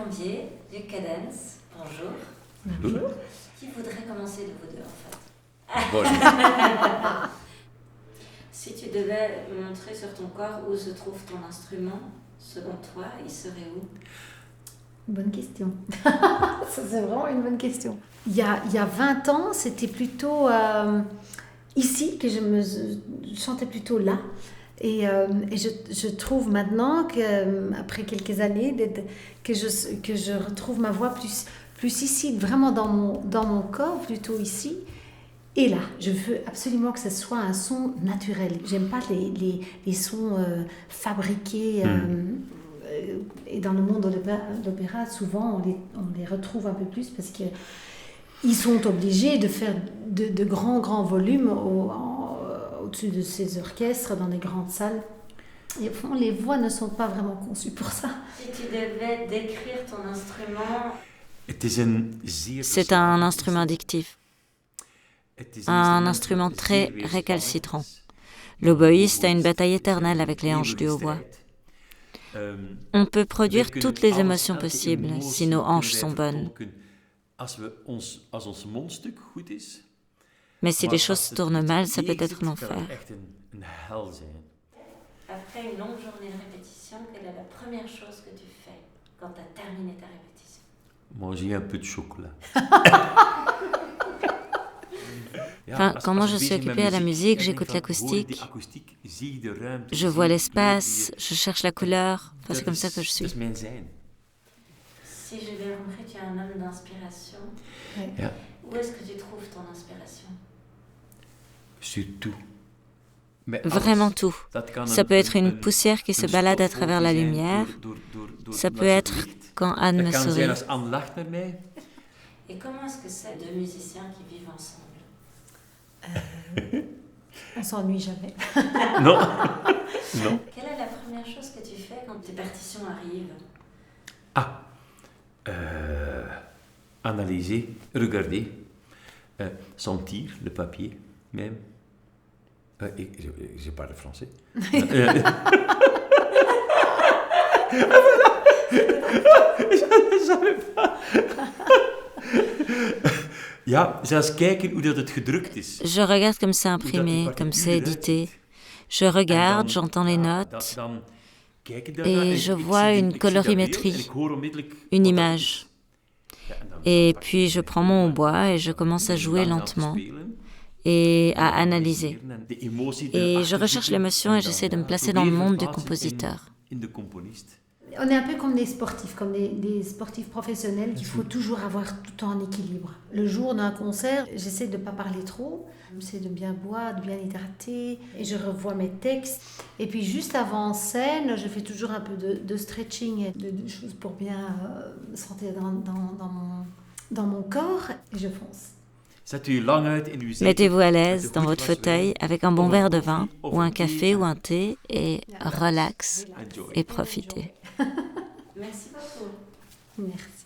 Colombier du Cadence. Bonjour. Bonjour. Qui voudrait commencer de vous deux en fait? Bon. Si tu devais montrer sur ton corps où se trouve ton instrument, selon toi, il serait où? Bonne question. Ça, c'est vraiment une bonne question. Il y a 20 ans, c'était plutôt ici que je chantais plutôt là. Et je trouve maintenant, après quelques années, que je retrouve ma voix plus ici, vraiment dans mon corps, plutôt ici. Et là, je veux absolument que ce soit un son naturel. J'aime pas les sons fabriqués. Et dans le monde de l'opéra, souvent, on les retrouve un peu plus parce qu'ils sont obligés de faire de grands volumes au-dessus de ces orchestres, dans des grandes salles. Et au fond, les voix ne sont pas vraiment conçues pour ça. Si tu devais décrire ton instrument... C'est un instrument addictif. Un instrument très récalcitrant. L'oboïste a une bataille éternelle avec les hanches du hautbois. On peut produire toutes les émotions possibles si nos hanches sont bonnes. Mais si les choses tournent mal, ça peut être l'enfer. Après une longue journée de répétition, quelle est la première chose que tu fais quand tu as terminé ta répétition? Manger un peu de chocolat. Enfin, quand moi je suis occupée à la musique, j'écoute l'acoustique, je vois l'espace, je cherche la couleur, enfin, c'est comme ça que je suis. Si je vais compris, tu es un homme d'inspiration. Ouais. Où est-ce que tu trouves ton inspiration? Sur tout. Vraiment tout. Ça peut être une poussière qui se balade à travers la lumière. Ça peut être quand Anne me sourit. Et comment est-ce que c'est deux musiciens qui vivent ensemble? On s'ennuie jamais. Non. Non. Quelle est la première chose que tu fais quand tes partitions arrivent? Analyser, regarder, sentir le papier même. Je parle français. Je savais pas. Ja, zelfs kijken hoe dat het gedrukt is. Je regarde comme c'est imprimé, comme c'est édité. Je regarde, j'entends les notes et je vois une colorimétrie, une image. Et puis je prends mon hautbois et je commence à jouer lentement et à analyser. Et je recherche l'émotion et j'essaie de me placer dans le monde du compositeur. On est un peu comme des sportifs, comme des sportifs professionnels qu'il faut toujours avoir tout en équilibre. Le jour d'un concert, j'essaie de ne pas parler trop, j'essaie de bien boire, de bien hydrater, et je revois mes textes. Et puis juste avant scène, je fais toujours un peu de stretching, de choses pour bien sentir dans mon corps, et je fonce. Mettez-vous à l'aise dans votre fauteuil avec un bon verre de vin ou un café ou un thé et relax et profitez. Merci beaucoup. Merci.